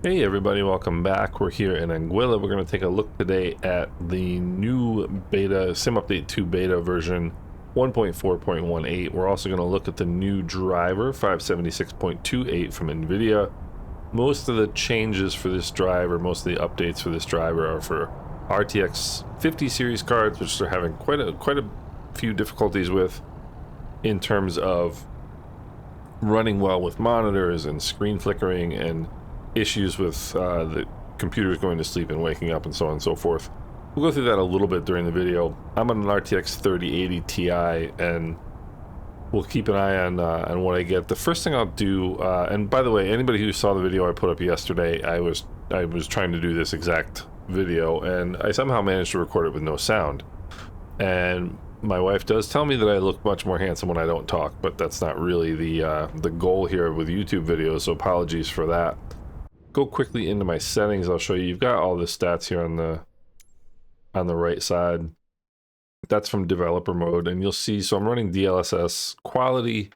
Hey everybody, welcome back. We're here in Anguilla. We're going to take a look today at the new beta, Sim Update 2 beta version 1.4.18. We're also going to look at the new driver 576.28 from Nvidia. Most of the changes for this driver, most of the updates for this driver are for RTX 50 series cards, which they're having quite a few difficulties with in terms of running well with monitors and screen flickering and issues with the computers going to sleep and waking up and so on and so forth. We'll go through that a little bit during the video. I'm on an RTX 3080 Ti and we'll keep an eye on what I get. The first thing I'll do, and by the way, anybody who saw the video I put up yesterday, I was trying to do this exact video and I somehow managed to record it with no sound. And my wife does tell me that I look much more handsome when I don't talk, but that's not really the goal here with YouTube videos, so apologies for that. Go quickly into my settings. I'll show you. You've got all the stats here on the right side. That's from developer mode, and you'll see. So I'm running DLSS quality,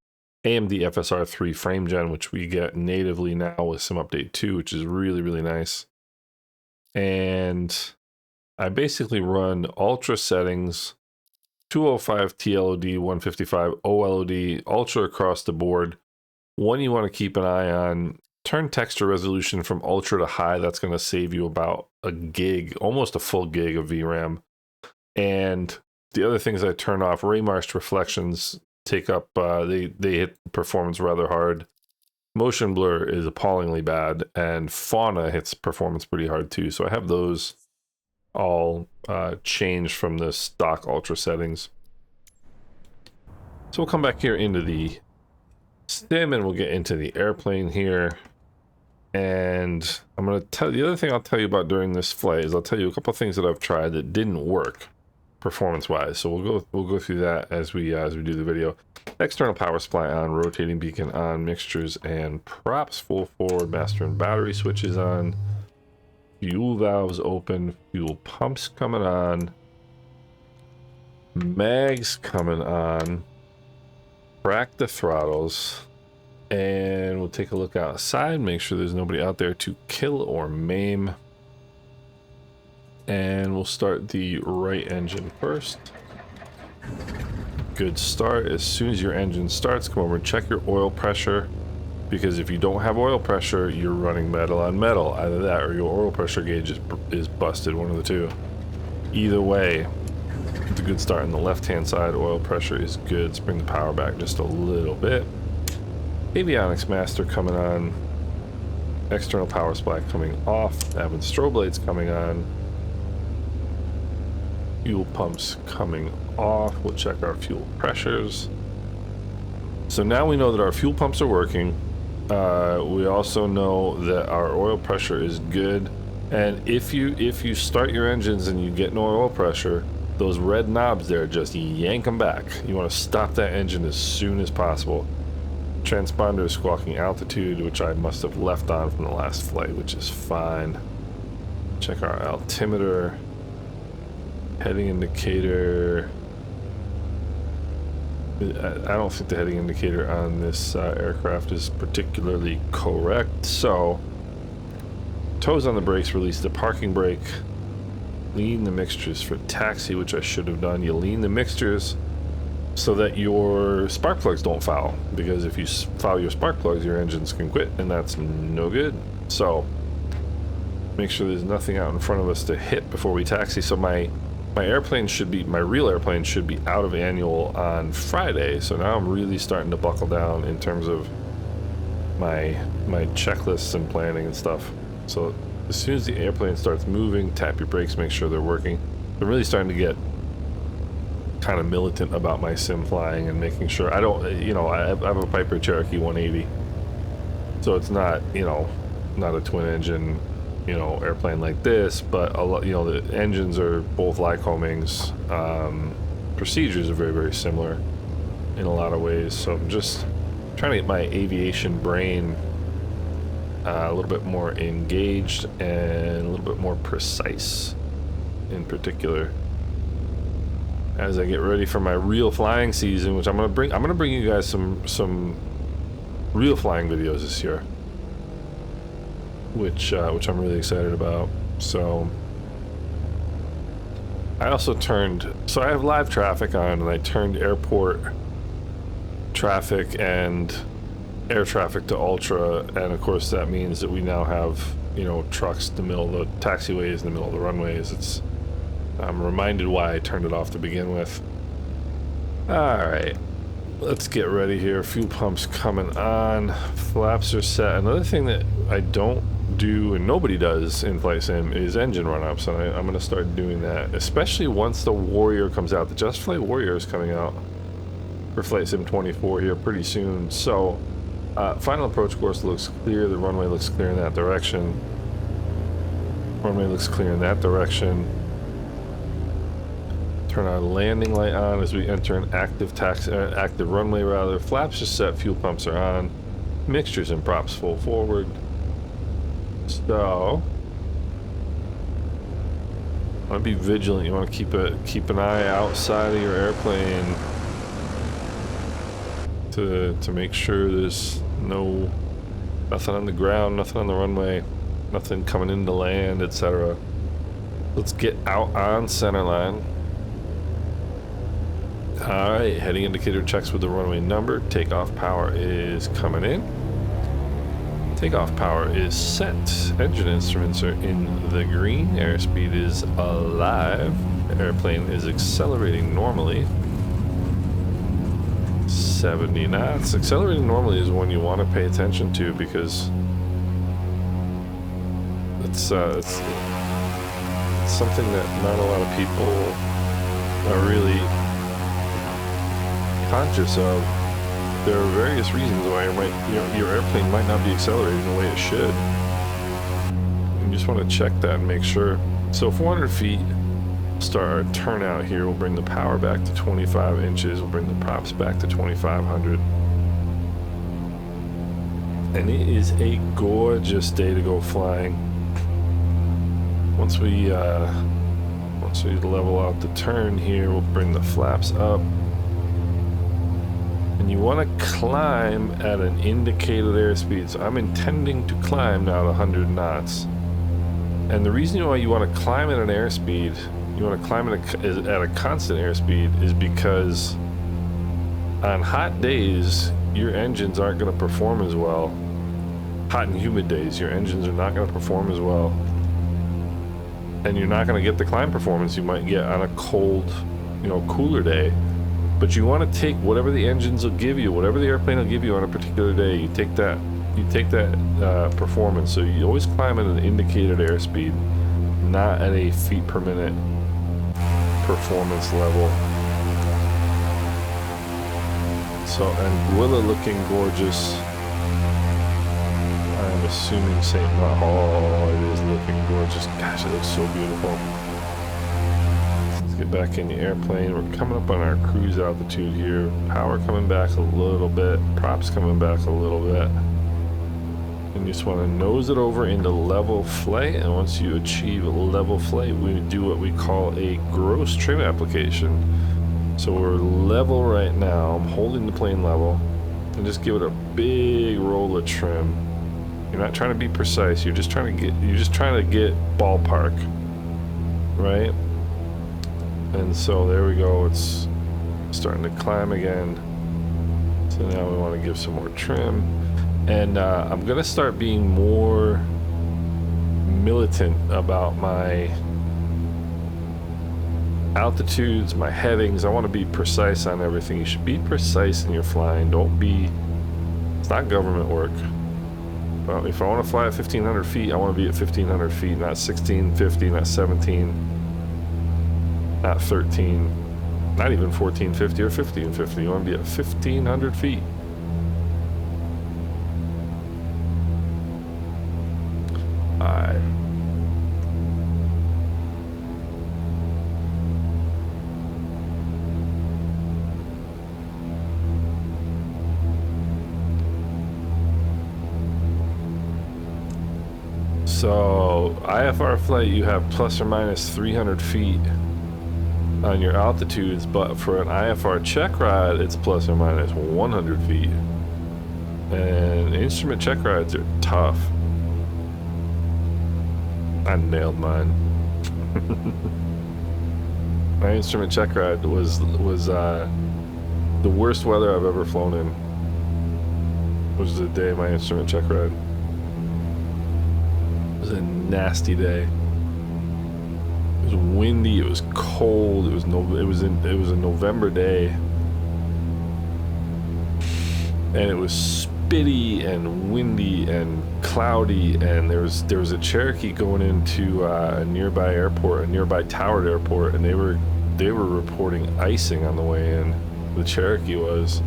AMD FSR 3 frame gen, which we get natively now with Sim Update 2, which is really nice. And I basically run ultra settings, 205 TLOD, 155 OLOD, ultra across the board. One you want to keep an eye on. Turn texture resolution from ultra to high. That's going to save you about a gig, almost a full gig of VRAM. And the other things I turn off, Raymarsh reflections take up, they hit performance rather hard. Motion blur is appallingly bad, and fauna hits performance pretty hard too. So I have those all changed from the stock ultra settings. So we'll come back here into the sim and we'll get into the airplane here. And I'm going to tell the other thing I'll tell you about during this flight is I'll tell you a couple of things that I've tried that didn't work performance wise. So we'll go through that as we do the video. External power supply on, rotating beacon on, mixtures and props, full forward, master and battery switches on, fuel valves open, fuel pumps coming on, mags coming on, crack the throttles. And we'll take a look outside, make sure there's nobody out there to kill or maim. And we'll start the right engine first. Good start. As soon as your engine starts, come over and check your oil pressure. Because if you don't have oil pressure, you're running metal on metal. Either that or your oil pressure gauge is busted, one of the two. Either way, it's a good start. On the left-hand side, oil pressure is good. Let's bring the power back just a little bit. Avionics master coming on, external power supply coming off, having strobe lights coming on, fuel pumps coming off. We'll check our fuel pressures. So now we know that our fuel pumps are working. We also know that our oil pressure is good. And if you start your engines and you get no oil pressure, those red knobs there, just yank them back. You want to stop that engine as soon as possible. Transponder is squawking altitude, which I must have left on from the last flight, which is fine. Check our altimeter. Heading indicator. I don't think the heading indicator on this aircraft is particularly correct. So, toes on the brakes, release the parking brake. Lean the mixtures for taxi, which I should have done. You lean the mixtures so that your spark plugs don't foul, because if you foul your spark plugs, your engines can quit, and that's no good. So make sure there's nothing out in front of us to hit before we taxi. So my airplane should be, my real airplane should be out of annual on Friday. So now I'm really starting to buckle down in terms of my checklists and planning and stuff. So as soon as the airplane starts moving, tap your brakes, make sure they're working. I'm really starting to get kind of militant about my sim flying and making sure I don't, you know, I have a Piper Cherokee 180, so it's not, you know, not a twin engine, you know, airplane like this, but a lot, you know, the engines are both Lycomings. Procedures are very similar in a lot of ways, so I'm just trying to get my aviation brain a little bit more engaged and a little bit more precise in particular as I get ready for my real flying season, which I'm gonna bring you guys some real flying videos this year. which I'm really excited about. So I also turned, so I have live traffic on, and I turned airport traffic and air traffic to ultra, and of course that means that we now have, you know, trucks in the middle of the taxiways, in the middle of the runways. I'm reminded why I turned it off to begin with. Alright, let's get ready here. Fuel pumps coming on, flaps are set. Another thing that I don't do, and nobody does in Flight Sim, is engine run-ups, and I'm going to start doing that, especially once the Warrior comes out. The Just Flight Warrior is coming out for Flight Sim 24 here pretty soon. So final approach course looks clear. The runway looks clear in that direction. Runway looks clear in that direction. Turn our landing light on as we enter an active runway rather. Flaps are set, fuel pumps are on. Mixtures and props full forward. So I want to be vigilant. You want to keep an eye outside of your airplane to make sure there's nothing on the ground, nothing on the runway, nothing coming into land, etc. Let's get out on center line. Alright, heading indicator checks with the runway number. Takeoff power is coming in. Takeoff power is set. Engine instruments are in the green. Airspeed is alive. The airplane is accelerating normally. 70 knots. Accelerating normally is one you want to pay attention to, because it's something that not a lot of people are really conscious of. There are various reasons why your airplane might not be accelerating the way it should. You just want to check that and make sure. So 400 feet, start our turnout here. We'll bring the power back to 25 inches. We'll bring the props back to 2,500. And it is a gorgeous day to go flying. Once we level out the turn here, we'll bring the flaps up. And you want to climb at an indicated airspeed. So I'm intending to climb now to 100 knots. And the reason why you want to climb at an airspeed, you want to climb at a constant airspeed, is because on hot days, your engines aren't going to perform as well. Hot and humid days, your engines are not going to perform as well. And you're not going to get the climb performance you might get on a cold, cooler day. But you want to take whatever the engines will give you, whatever the airplane will give you on a particular day. You take that performance. So you always climb at an indicated airspeed, not at a feet per minute performance level. So Anguilla looking gorgeous. I'm assuming St. Martin. Oh, it is looking gorgeous. Gosh, it looks so beautiful. Get back in the airplane. We're coming up on our cruise altitude here. Power coming back a little bit, props coming back a little bit, and you just want to nose it over into level flight. And once you achieve level flight, we do what we call a gross trim application. So we're level right now. I'm holding the plane level and just give it a big roll of trim. You're not trying to be precise, you're just trying to get ballpark, right? And so there we go, it's starting to climb again. So now we want to give some more trim. And I'm going to start being more militant about my altitudes, my headings. I want to be precise on everything. You should be precise in your flying. It's not government work. Well, if I want to fly at 1,500 feet, I want to be at 1,500 feet, not 1,650, not 17. Not 13, not even 1450 or 1550. You want to be at 1,500 feet. Alright. So, IFR flight, you have plus or minus 300 feet on your altitudes, but for an IFR check ride, it's plus or minus 100 feet. And instrument check rides are tough. I nailed mine. My instrument check ride was the worst weather I've ever flown in. Was the day my instrument check ride. It was a nasty day. It was windy. It was cold. It was a November day, and it was spitty and windy and cloudy. And there was a Cherokee going into a nearby airport, a nearby towered airport, and they were reporting icing on the way in. The Cherokee was.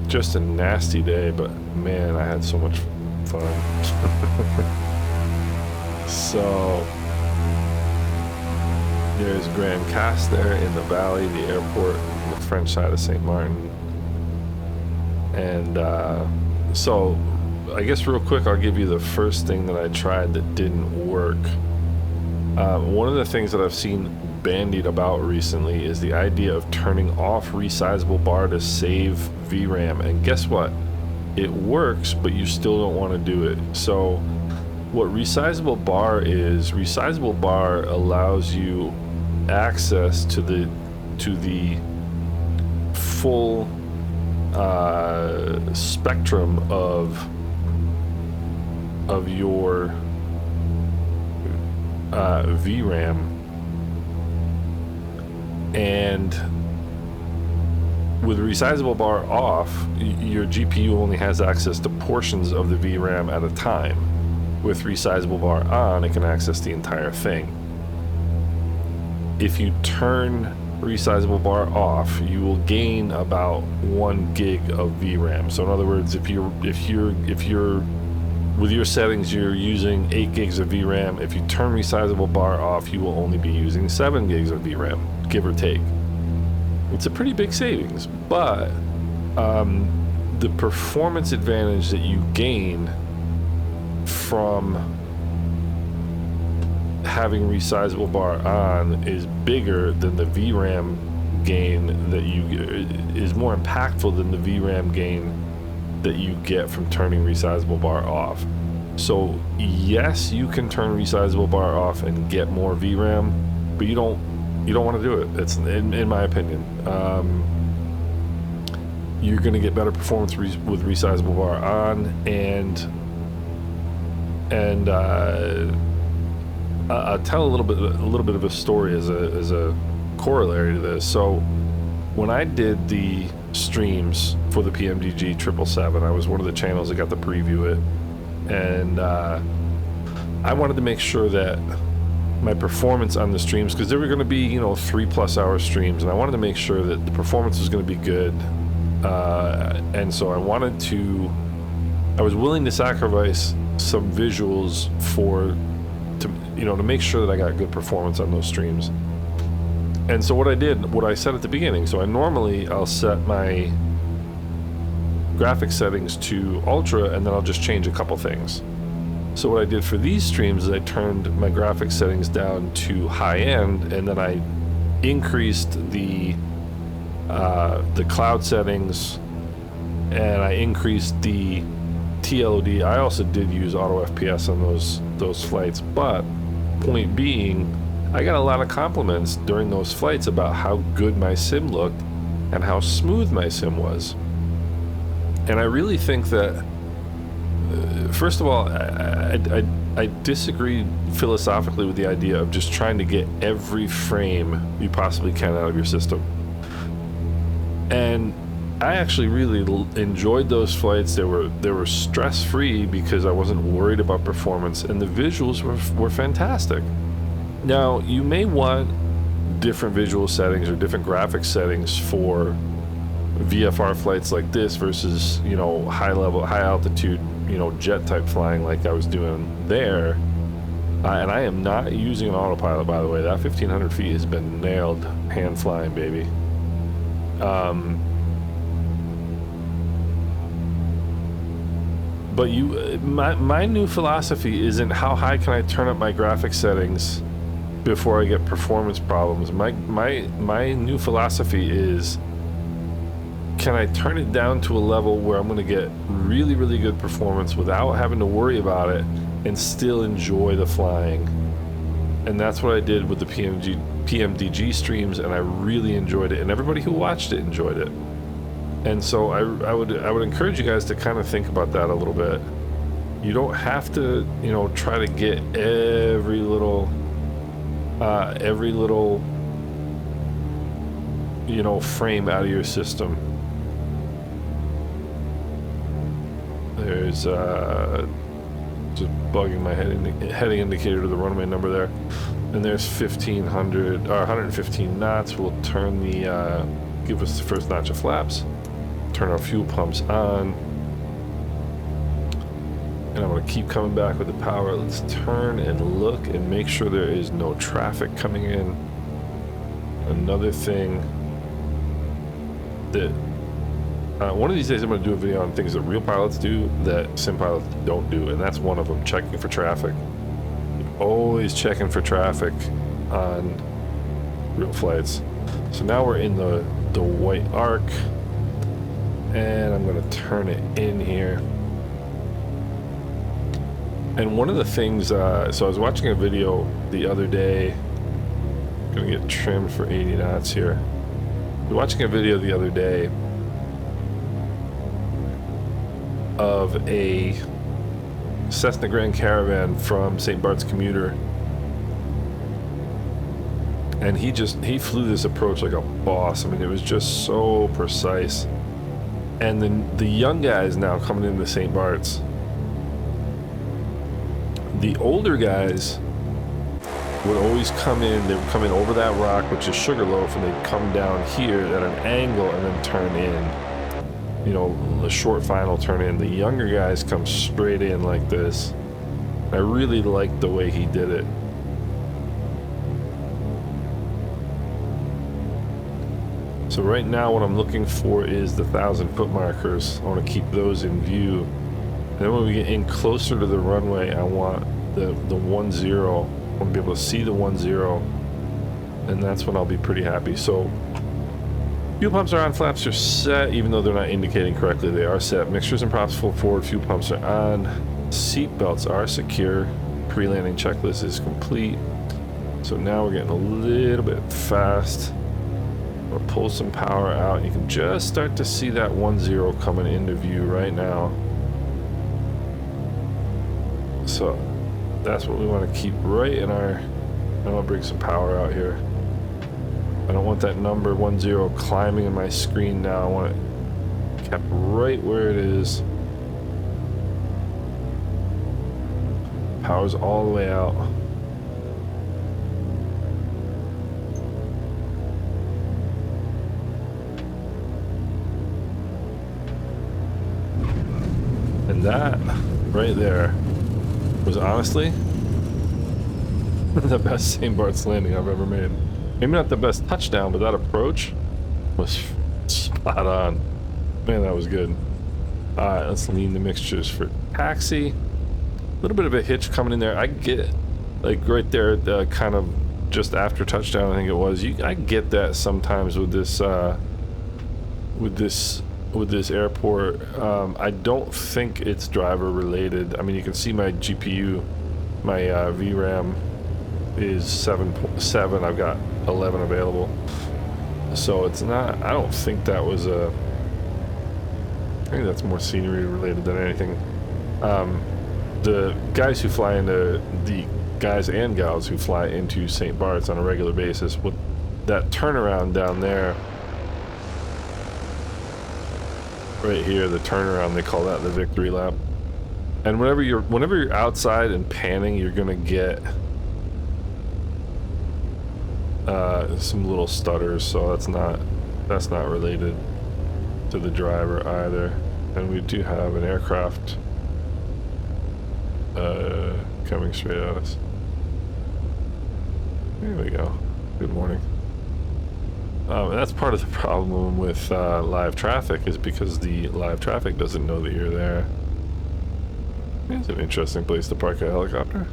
Just a nasty day, but man, I had so much fun. So there's Grand Casse there in the valley, the airport on the French side of St. Martin. And so I guess real quick, I'll give you the first thing that I tried that didn't work. One of the things that I've seen bandied about recently is the idea of turning off resizable bar to save VRAM, and guess what? It works, but you still don't want to do it. So what resizable bar is, resizable bar allows you access to the full spectrum of your VRAM. And with resizable bar off, your GPU only has access to portions of the VRAM at a time. With resizable bar on, it can access the entire thing. If you turn resizable bar off, you will gain about 1 gig of VRAM. So in other words, if you're with your settings, you're using 8 gigs of VRAM. If you turn resizable bar off, you will only be using 7 gigs of VRAM, give or take. It's a pretty big savings, but the performance advantage that you gain from having resizable bar on is bigger than the VRAM gain that is more impactful than the VRAM gain that you get from turning resizable bar off. So yes, you can turn resizable bar off and get more VRAM, but you don't want to do it. It's in my opinion. You're going to get better performance with resizable bar on, and I'll tell a little bit of a story as a corollary to this. So when I did the streams for the PMDG 777, I was one of the channels that got to preview it, and I wanted to make sure that my performance on the streams, because they were going to be 3+ hour streams, and I wanted to make sure that the performance was going to be good, and so I was willing to sacrifice some visuals to make sure that I got good performance on those streams. And so what I said at the beginning, so I'll set my graphics settings to ultra, and then I'll just change a couple things. So what I did for these streams is I turned my graphics settings down to high end, and then I increased the cloud settings, and I increased the TLOD. I also did use auto FPS on those flights, but point being, I got a lot of compliments during those flights about how good my sim looked and how smooth my sim was. And I really think that first of all, I disagree philosophically with the idea of just trying to get every frame you possibly can out of your system. And I actually really enjoyed those flights. They were stress-free because I wasn't worried about performance, and the visuals were fantastic. Now, you may want different visual settings or different graphics settings for VFR flights like this versus, high altitude, jet type flying like I was doing there. And I am not using an autopilot, by the way. That 1500 feet has been nailed, hand flying, baby. But my new philosophy isn't how high can I turn up my graphics settings before I get performance problems. My new philosophy is, can I turn it down to a level where I'm going to get really, really good performance without having to worry about it and still enjoy the flying? And that's what I did with the PMDG streams, and I really enjoyed it, and everybody who watched it enjoyed it. And so I would encourage you guys to kind of think about that a little bit. You don't have to, you know, try to get every little you know, frame out of your system. There's just bugging my heading indicator to the runway number there, and there's 1500 or 115 knots. We'll turn the give us the first notch of flaps, turn our fuel pumps on, and I'm going to keep coming back with the power. Let's turn and look and make sure there is no traffic coming in. Another thing that one of these days I'm going to do a video on things that real pilots do that sim pilots don't do, and that's one of them: checking for traffic. Always checking for traffic on real flights. So now we're in the white arc, and I'm going to turn it in here. And one of the things, so I was watching a video the other day. I'm going to get trimmed for 80 knots here. I was watching a video the other day of a Cessna Grand Caravan from St. Bart's Commuter, and he flew this approach like a boss. I mean, it was just so precise. And then the young guys now coming into St. Bart's, the older guys would always come in. They would come in over that rock, which is Sugarloaf, and they'd come down here at an angle and then turn in. You know, the short final turn in. The younger guys come straight in like this. I really liked the way he did it. So right now what I'm looking for is the 1,000-foot markers. I want to keep those in view. And then when we get in closer to the runway, I want the 1-0. I want to be able to see the 1-0, and that's when I'll be pretty happy. So fuel pumps are on, flaps are set, even though they're not indicating correctly. They are set. Mixtures and props full forward. Fuel pumps are on. Seat belts are secure. Pre-landing checklist is complete. So now we're getting a little bit fast. We'll pull some power out. You can just start to see that 1-0 coming into view right now. So that's what we want to keep right in our. I want to bring some power out here. I don't want that number 1-0 climbing in my screen now. I want it kept right where it is. Power's all the way out. And that right there was honestly the best St. Bart's landing I've ever made. Maybe not the best touchdown, but that approach was spot on. Man, that was good. Alright, let's lean the mixtures for taxi. A little bit of a hitch coming in there. I get, like right there, kind of just after touchdown, I think it was. I get that sometimes with this airport. I don't think it's driver related. I mean, you can see my GPU, my VRAM is 7.7. I've got 11 available, so it's not. I don't think that was a. I think that's more scenery related than anything. The guys who fly into the guys and gals who fly into St. Bart's on a regular basis, with that turnaround down there. Right here, the turnaround, they call that the victory lap. And whenever you're outside and panning, you're gonna get some little stutters. So that's not related to the driver either. And we do have an aircraft coming straight at us. There we go. Good morning. And that's part of the problem with live traffic, is because the live traffic doesn't know that you're there. It's an interesting place to park a helicopter.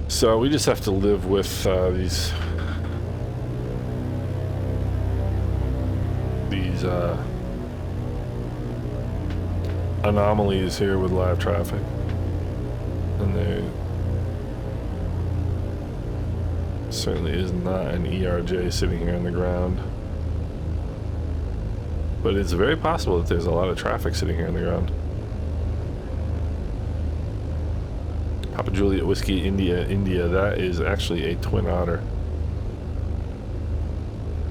So we just have to live with these these anomalies here with live traffic, and there certainly is not an ERJ sitting here on the ground, but it's very possible that there's a lot of traffic sitting here on the ground. Papa Juliet Whiskey India, that is actually a twin otter.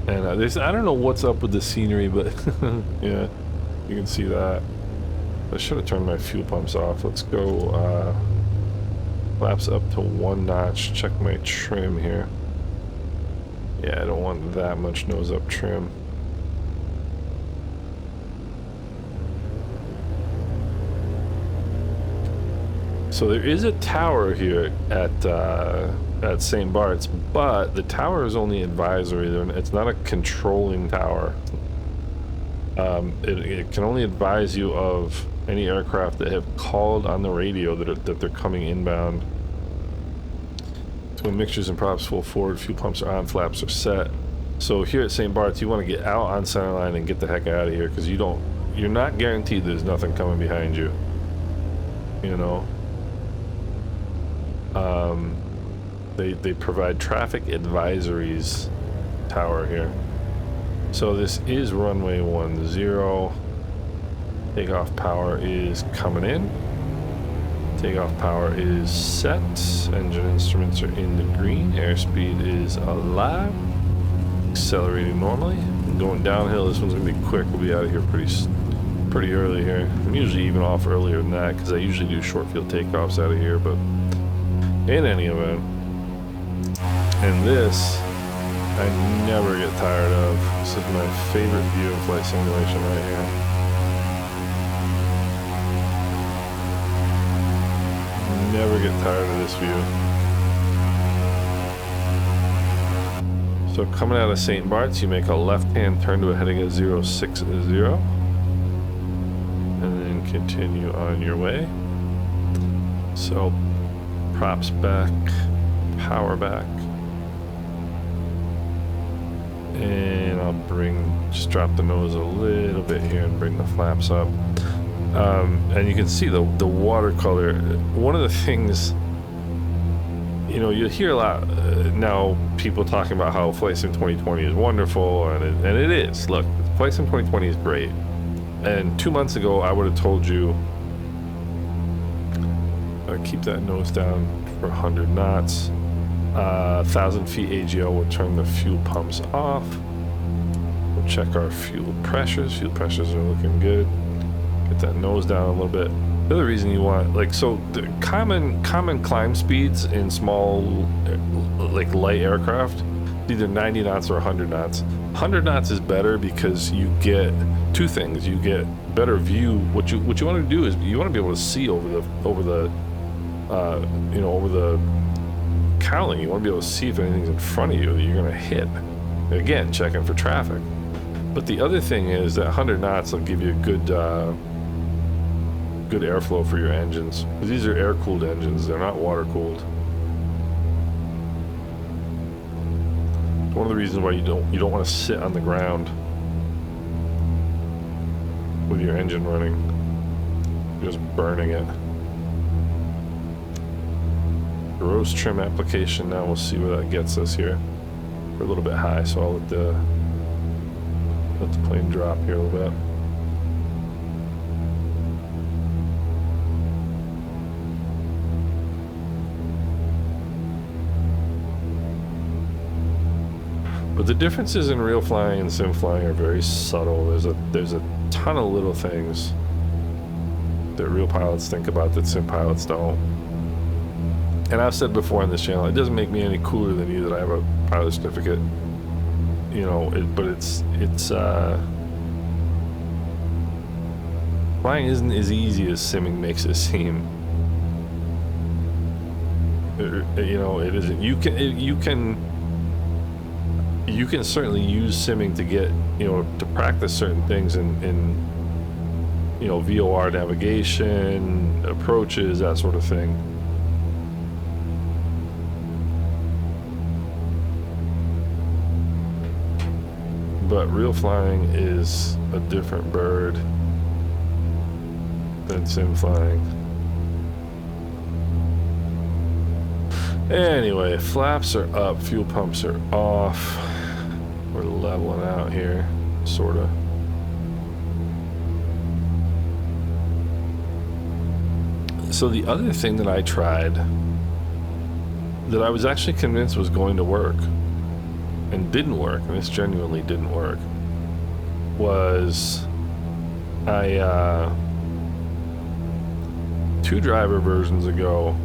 And I don't know what's up with the scenery, but yeah, you can see that. I should have turned my fuel pumps off. Let's go flaps up to 1 notch. Check my trim here. Yeah, I don't want that much nose up trim. So there is a tower here at St. Bart's, but the tower is only advisory. It's not a controlling tower. It can only advise you of any aircraft that have called on the radio that they're coming inbound. So when mixtures and props full forward, fuel pumps are on, flaps are set. So here at St. Bart's, you want to get out on centerline and get the heck out of here, because you're not guaranteed there's nothing coming behind you. You know. They provide traffic advisories tower here. So this is runway 10. Takeoff power is coming in. Takeoff power is set. Engine instruments are in the green. Airspeed is alive. Accelerating normally. Going downhill. This one's gonna be quick. We'll be out of here pretty early here. I'm usually even off earlier than that because I usually do short field takeoffs out of here, but in any event. And this I never get tired of. This is my favorite view of flight simulation right here. Never get tired of this view. So coming out of St. Bart's, you make a left-hand turn to a heading of 060, and then continue on your way. So props back, power back. And I'll just drop the nose a little bit here and bring the flaps up. And you can see the watercolor. One of the things, you know, you hear a lot now, people talking about how Flight Sim 2020 is wonderful, and it is. Look, Flight Sim 2020 is great. And 2 months ago, I would have told you, keep that nose down for 100 knots. 1,000 feet AGL will turn the fuel pumps off. We'll check our fuel pressures. Fuel pressures are looking good. Get that nose down a little bit. The other reason you want, like, so the common climb speeds in small, like light aircraft, either 90 knots or 100 knots. 100 knots is better because you get two things. You get better view. What you want to do is you want to be able to see over the cowling. You want to be able to see if anything's in front of you that you're going to hit. Again, checking for traffic. But the other thing is that 100 knots will give you a good airflow for your engines. These are air-cooled engines. They're not water-cooled. One of the reasons why you don't want to sit on the ground with your engine running. You're just burning it. Gross trim application. Now we'll see where that gets us here. We're a little bit high, so I'll let the plane drop here a little bit. But the differences in real flying and sim flying are very subtle. There's a ton of little things that real pilots think about that sim pilots don't. And I've said before on this channel, it doesn't make me any cooler than you that I have a pilot certificate. You know, but it's flying isn't as easy as simming makes it seem. You know, it isn't. You can certainly use simming to get, you know, to practice certain things in you know, VOR navigation, approaches, that sort of thing. but real flying is a different bird than sim flying. Anyway, flaps are up, fuel pumps are off. We're leveling out here, sorta. So the other thing that I tried that I was actually convinced was going to work and didn't work, and this genuinely didn't work, was two driver versions ago,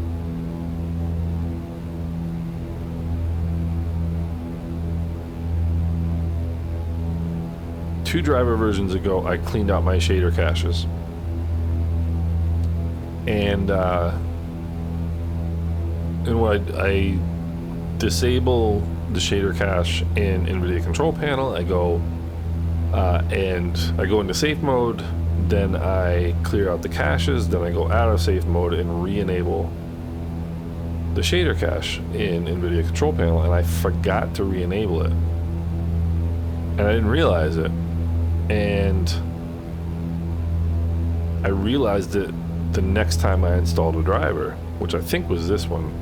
I cleaned out my shader caches. And what I disable the shader cache in Nvidia control panel. I go into safe mode, then I clear out the caches, then I go out of safe mode and re-enable the shader cache in Nvidia control panel, and I forgot to re-enable it. And I didn't realize it. And I realized it the next time I installed a driver, which I think was this one.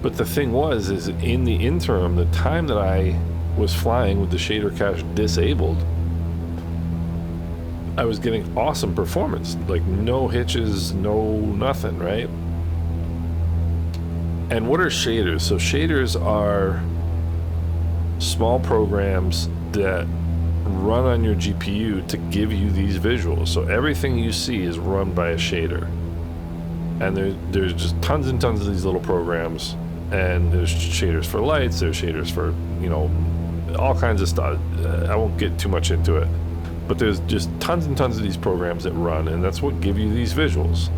But the thing is in the interim, the time that I was flying with the shader cache disabled, I was getting awesome performance, like no hitches, no nothing, right? And what are shaders? So shaders are small programs that run on your GPU to give you these visuals. So everything you see is run by a shader, and there's just tons and tons of these little programs, and there's shaders for lights, there's shaders for, you know, all kinds of stuff. I won't get too much into it, but there's just tons and tons of these programs that run, and that's what give you these visuals.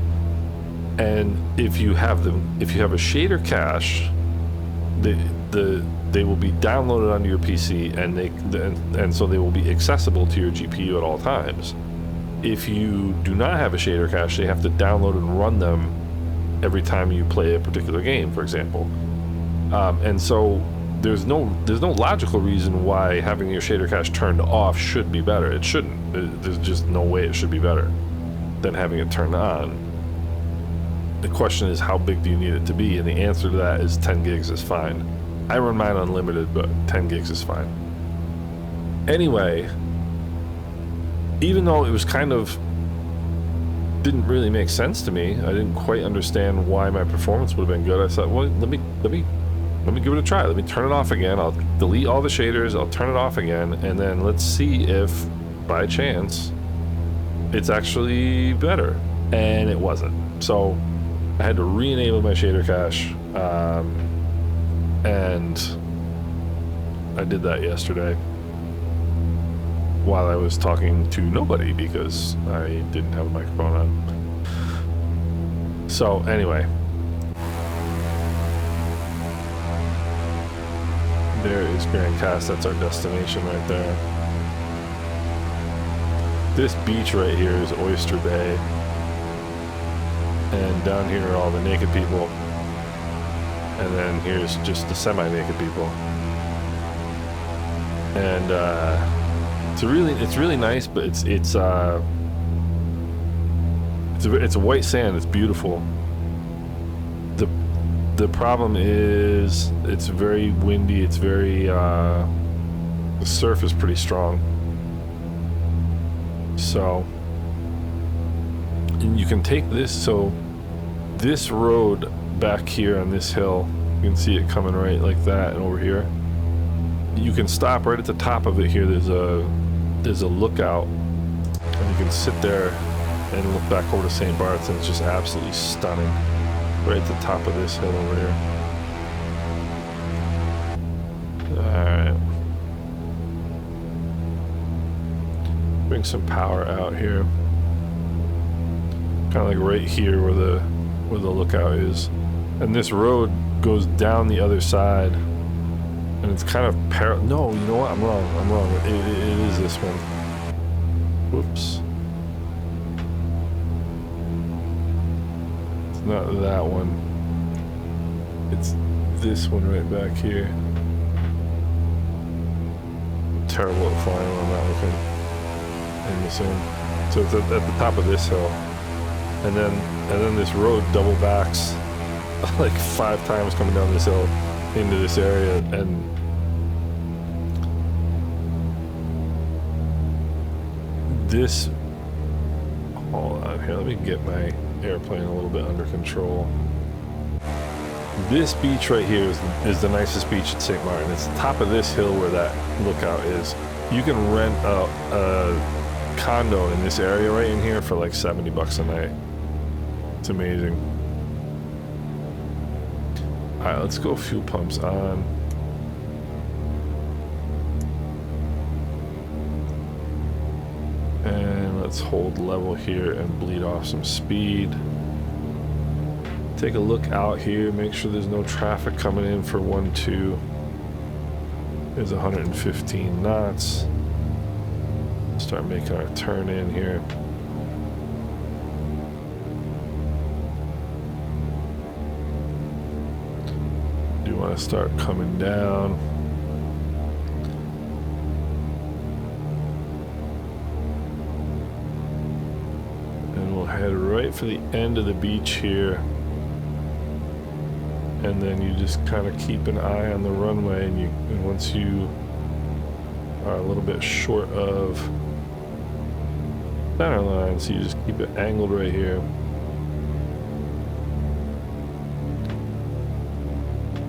And if you have a shader cache, they will be downloaded onto your PC, and so they will be accessible to your GPU at all times. If you do not have a shader cache, they have to download and run them every time you play a particular game, for example. And so there's no logical reason why having your shader cache turned off should be better. It shouldn't. There's just no way it should be better than having it turned on. The question is, how big do you need it to be? And the answer to that is 10 gigs is fine. I run mine unlimited, but 10 gigs is fine. Anyway, even though it was kind of didn't really make sense to me, I didn't quite understand why my performance would have been good. I thought, well, let me give it a try. Let me turn it off again. I'll delete all the shaders. I'll turn it off again, and then let's see if, by chance, it's actually better. And it wasn't. So I had to re-enable my shader cache. And I did that yesterday while I was talking to nobody because I didn't have a microphone on. So anyway, there is Grand Cast. That's our destination right there. This beach right here is Oyster Bay, and down here are all the naked people. And then here's just the semi-naked people, and it's really nice. But it's a white sand. It's beautiful. The problem is it's very windy. It's very the surf is pretty strong. So, and you can take this. So this road back here on this hill, you can see it coming right like that, and over here you can stop right at the top of it. Here there's a lookout, and you can sit there and look back over to St. Bart's, and it's just absolutely stunning right at the top of this hill over here. Alright, bring some power out here, kind of like right here where the lookout is. And this road goes down the other side, and it's kind of no, you know what? I'm wrong. It is this one. Whoops. It's not that one. It's this one right back here. terrible at flying on that looking in the sim. So it's at the top of this hill, and then this road double backs like 5 times coming down this hill into this area, and this, hold on here, let me get my airplane a little bit under control. This beach right here is the nicest beach at St. Martin. It's the top of this hill where that lookout is. You can rent a condo in this area right in here for like $70 a night. It's amazing. All right, let's go fuel pumps on. And let's hold level here and bleed off some speed. Take a look out here, make sure there's no traffic coming in for 1-2. There's 115 knots. Start making our turn in here. Do want to start coming down. And we'll head right for the end of the beach here. And then you just kind of keep an eye on the runway, and once you are a little bit short of center line, so you just keep it angled right here.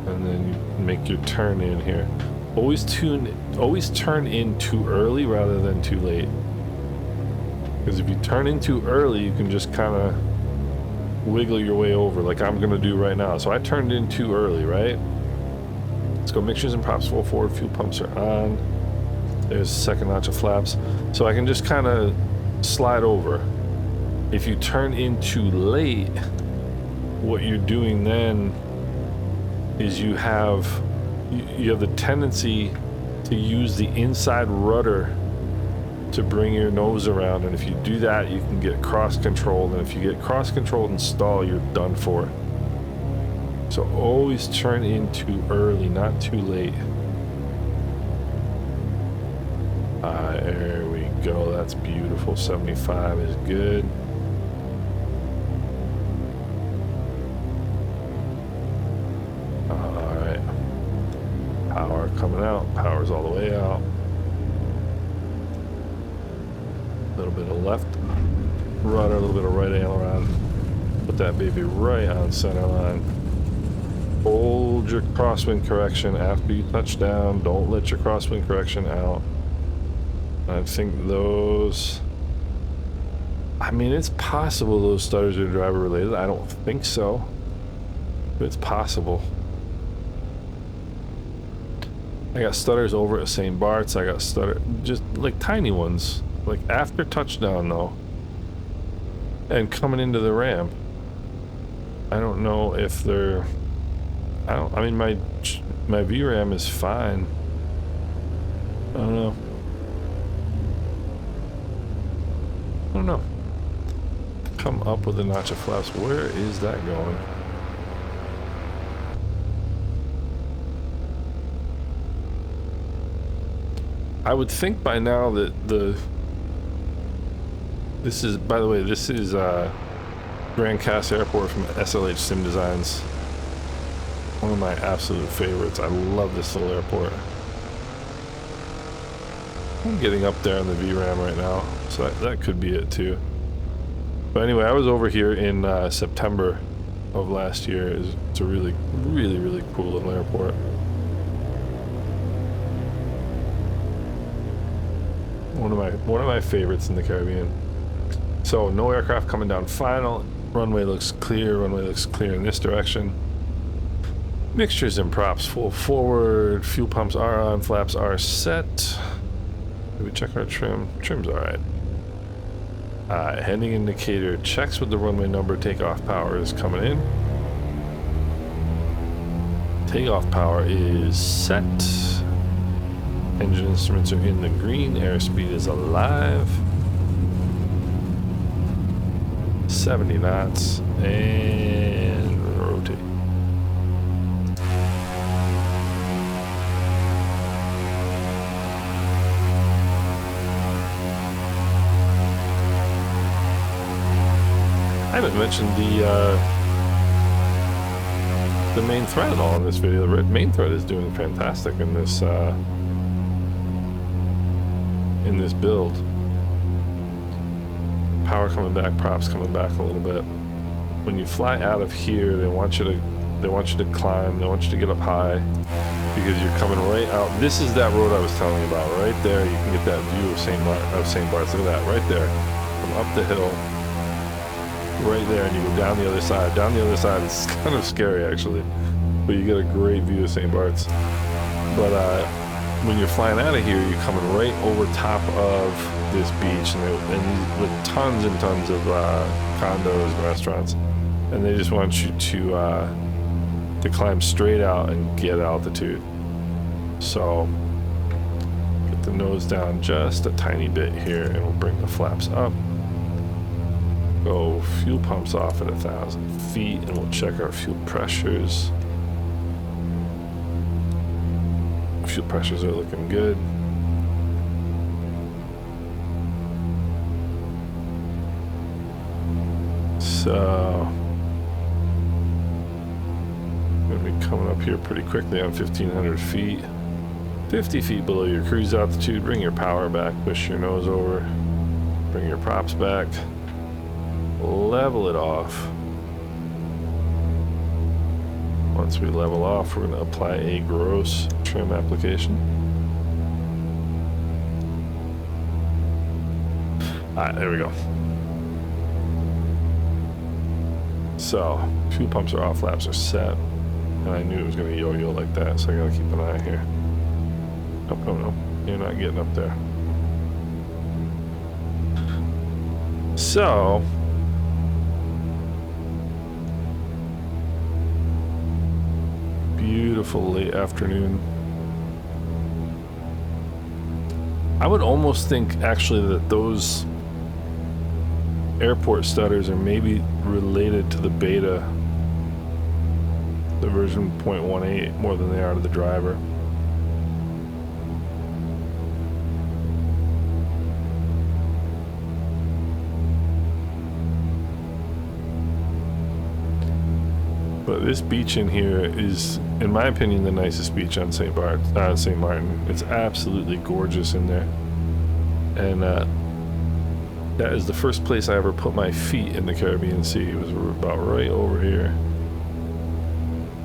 And then you make your turn in here. Always turn in too early rather than too late. Because if you turn in too early, you can just kind of wiggle your way over like I'm gonna do right now. So I turned in too early, right? Let's go. Mixtures and props full forward. Fuel pumps are on. There's second notch of flaps. So I can just kind of slide over. If you turn in too late, what you're doing then is you have the tendency to use the inside rudder to bring your nose around, and if you do that, you can get cross-controlled, and if you get cross-controlled and stall, you're done for. So always turn in too early, not too late. There we go, that's beautiful. 75 is good. Alright. Power coming out, power's all the way out. A little bit of left rudder, a little bit of right aileron. Put that baby right on center line. Hold your crosswind correction after you touch down. Don't let your crosswind correction out. I think those, I mean, it's possible those stutters are driver related. I don't think so, but it's possible. I got stutters over at St. Bart's. I got stutter, just like tiny ones. Like after touchdown though, and coming into the ramp, I don't know if they're, I mean my VRAM is fine. I don't know. Come up with a notch of flaps. Where is that going? I would think by now that this is, by the way, this is Grand Cass Airport from SLH Sim Designs. One of my absolute favorites. I love this little airport. I'm getting up there on the VRAM right now, so that could be it too. But anyway, I was over here in September of last year. It's a really, really, really cool little airport. One of my favorites in the Caribbean. So no aircraft coming down final. Runway looks clear. Runway looks clear in this direction. Mixtures and props full forward. Fuel pumps are on. Flaps are set. Did we check our trim? Trim's all right. Heading indicator checks with the runway number. Takeoff power is coming in. Takeoff power is set. Engine instruments are in the green. Airspeed is alive. 70 knots. And rotate. haven't mentioned the main thread at all in this video. The main thread is doing fantastic in this build. Power coming back, props coming back a little bit. When you fly out of here, they want you to climb, they want you to get up high, because you're coming right out. This is that road I was telling you about. Right there, you can get that view of St. Bart's. Look at that, right there. From up the hill, right there, and you go down the other side. Down the other side, it's kind of scary actually, but you get a great view of St. Bart's. But when you're flying out of here, you're coming right over top of this beach, and with tons and tons of condos and restaurants, and they just want you to climb straight out and get altitude. So get the nose down just a tiny bit here, and we'll bring the flaps up. Go fuel pumps off at 1,000 feet, and we'll check our fuel pressures. Fuel pressures are looking good. So we're going to be coming up here pretty quickly on 1,500 feet. 50 feet below your cruise altitude. Bring your power back, push your nose over, bring your props back, level it off. Once we level off, we're going to apply a gross trim application. Alright, there we go. So, fuel pumps are off, flaps are set. And I knew it was going to yo-yo like that, so I got to keep an eye here. Nope, no, no. You're not getting up there. So, beautiful late afternoon. I would almost think actually that those airport stutters are maybe related to the beta, the version 0.18, more than they are to the driver. But this beach in here is, in my opinion, the nicest beach on St. Martin. It's absolutely gorgeous in there. And that is the first place I ever put my feet in the Caribbean Sea. It was about right over here.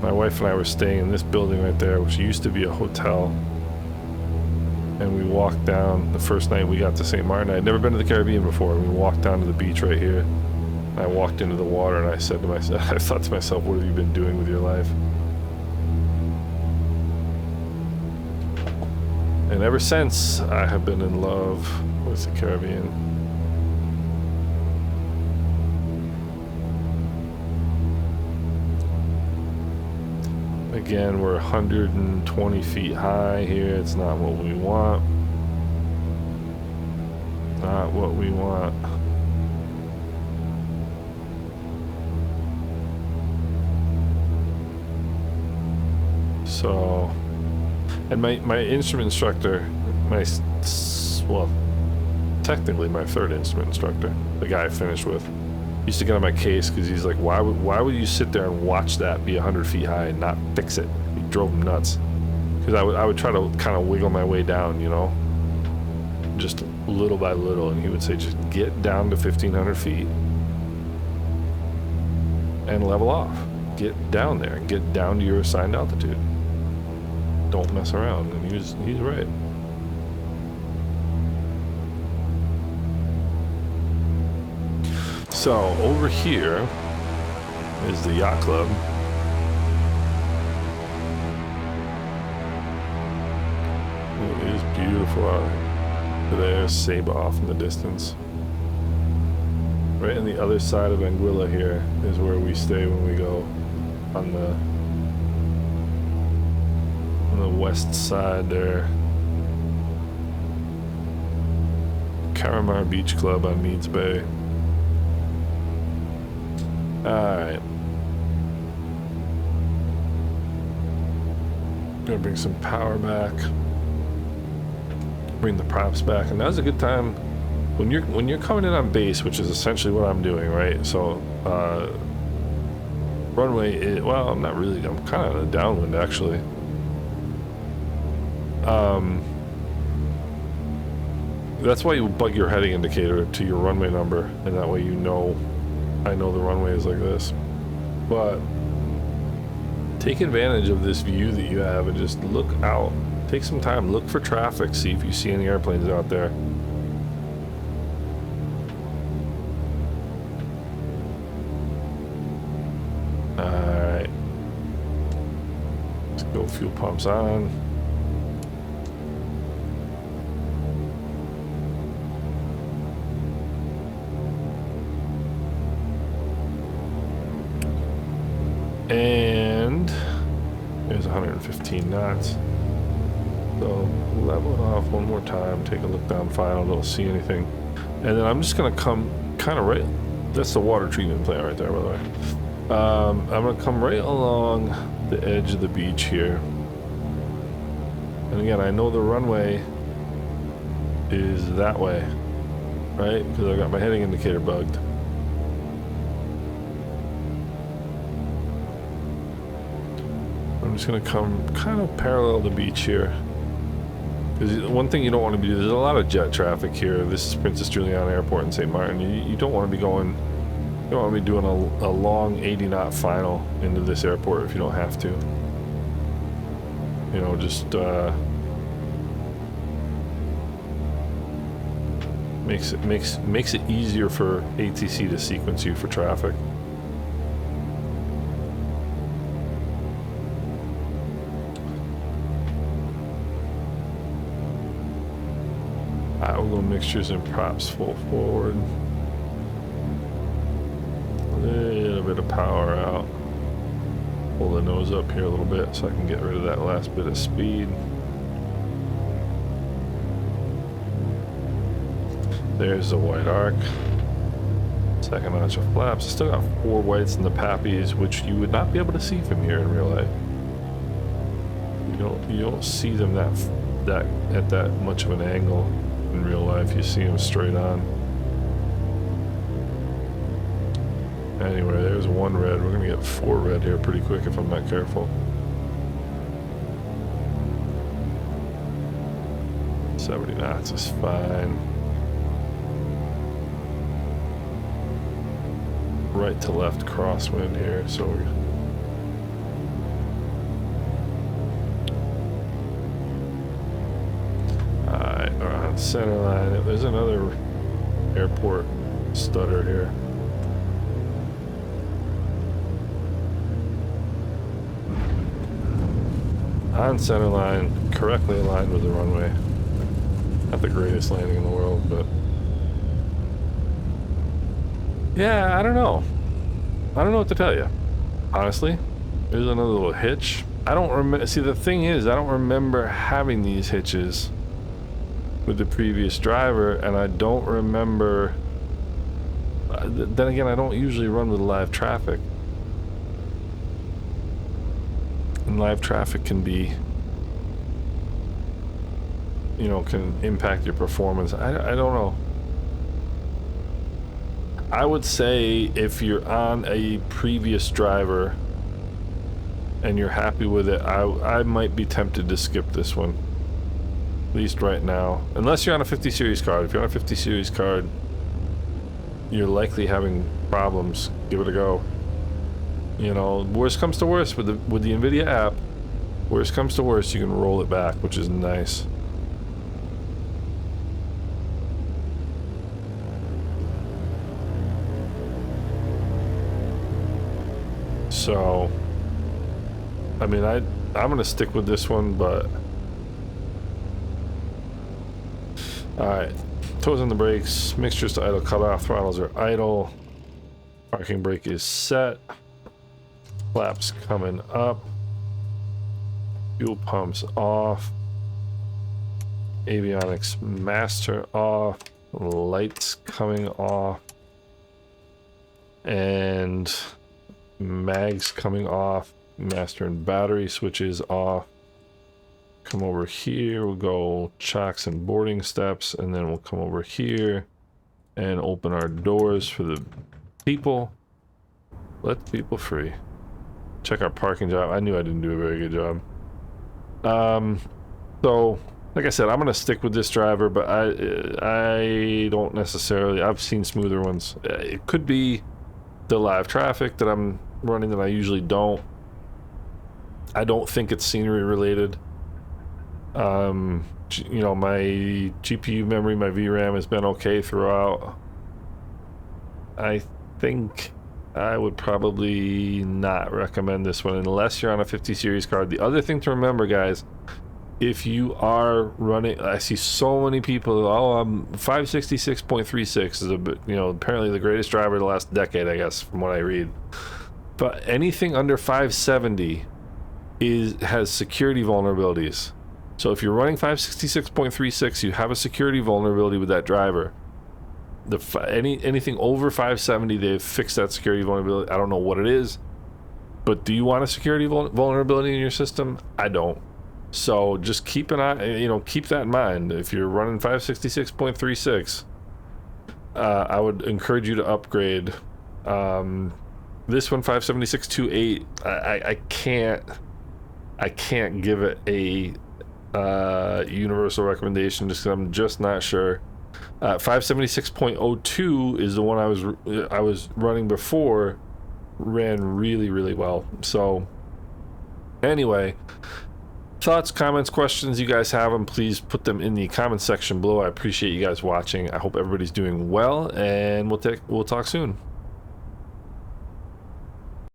My wife and I were staying in this building right there, which used to be a hotel. And we walked down the first night we got to St. Martin. I had never been to the Caribbean before. We walked down to the beach right here. I walked into the water and I said to myself, I thought to myself, what have you been doing with your life? And ever since, I have been in love with the Caribbean. Again, we're 120 feet high here. It's not what we want. Not what we want. So, and my instrument instructor, well, technically my third instrument instructor, the guy I finished with, used to get on my case because he's like, why would you sit there and watch that be 100 feet high and not fix it? He drove him nuts. Because I would try to kind of wiggle my way down, you know, just little by little, and he would say, just get down to 1,500 feet and level off. Get down there and get down to your assigned altitude. Don't mess around. And he's right. So over here is the yacht club. It is beautiful out there. Saba off in the distance. Right on the other side of Anguilla here is where we stay when we go on the west side there. Caramar Beach Club on Meads Bay. Alright. Gonna bring some power back. Bring the props back. And now's a good time when you're coming in on base, which is essentially what I'm doing, right? So runway is, well, I'm not really, I'm kind of in a downwind actually. That's why you bug your heading indicator to your runway number, and that way you know, I know the runway is like this. But take advantage of this view that you have and just look out. Take some time, look for traffic, see if you see any airplanes out there. Alright. Let's go, fuel pumps on. And there's 115 knots. So level it off one more time, take a look down final, don't see anything. And then I'm just gonna come kind of right, that's the water treatment plant right there, by the way. I'm gonna come right along the edge of the beach here. And again, I know the runway is that way, right? Because I got my heading indicator bugged. I'm just going to come kind of parallel the beach here. Because one thing you don't want to be doing, there's a lot of jet traffic here. This is Princess Juliana Airport in St. Martin. You don't want to be going, you don't want to be doing a long 80 knot final into this airport if you don't have to. You know, just makes it easier for ATC to sequence you for traffic. We'll go mixtures and props full forward. A little bit of power out. Pull the nose up here a little bit so I can get rid of that last bit of speed. There's the white arc. Second notch of flaps. Still got 4 whites in the pappies, which you would not be able to see from here in real life. You don't see them that at that much of an angle. In real life, you see them straight on. Anyway, there's 1 red. We're gonna get 4 red here pretty quick if I'm not careful. 70 knots is fine. Right to left crosswind here, so we're center line. There's another airport stutter here. On center line, correctly aligned with the runway. Not the greatest landing in the world, but yeah, I don't know. I don't know what to tell you. Honestly, there's another little hitch. I don't remember. See, the thing is, I don't remember having these hitches with the previous driver, and I don't remember. Then again, I don't usually run with live traffic, and live traffic can be, you know, can impact your performance. I don't know. I would say if you're on a previous driver and you're happy with it, I might be tempted to skip this one. At least right now. Unless you're on a 50 series card. If you're on a 50 series card, you're likely having problems. Give it a go. You know, worst comes to worst with the Nvidia app, worst comes to worst, you can roll it back, which is nice. So, I mean, I'm gonna stick with this one, but alright, toes on the brakes, mixtures to idle cutoff, throttles are idle, parking brake is set, flaps coming up, fuel pumps off, avionics master off, lights coming off, and mags coming off, master and battery switches off. Come over here, we'll go chocks and boarding steps, and then we'll come over here, and open our doors for the people. Let the people free. Check our parking job. I knew I didn't do a very good job. So like I said, I'm gonna stick with this driver, but I don't necessarily. I've seen smoother ones. It could be the live traffic that I'm running that I usually don't. I don't think it's scenery related. You know, my GPU memory, my VRAM has been okay throughout. I think I would probably not recommend this one unless you're on a 50 series card. The other thing to remember, guys, if you are running, I see so many people, oh, I'm 566.36 is a bit, you know, apparently the greatest driver of the last decade, I guess, from what I read. But anything under 570 has security vulnerabilities. So if you're running 566.36, you have a security vulnerability with that driver. Anything over 570, they've fixed that security vulnerability. I don't know what it is, but do you want a security vulnerability in your system? I don't. So just keep an eye, you know, keep that in mind. If you're running 566.36, I would encourage you to upgrade. This one, 576.28, I can't give it a universal recommendation just because I'm just not sure. 576.02 is the one I was running before, ran really well. So anyway, thoughts, comments, questions, you guys have them, please put them in the comment section below. I appreciate you guys watching. I hope everybody's doing well, and we'll talk soon.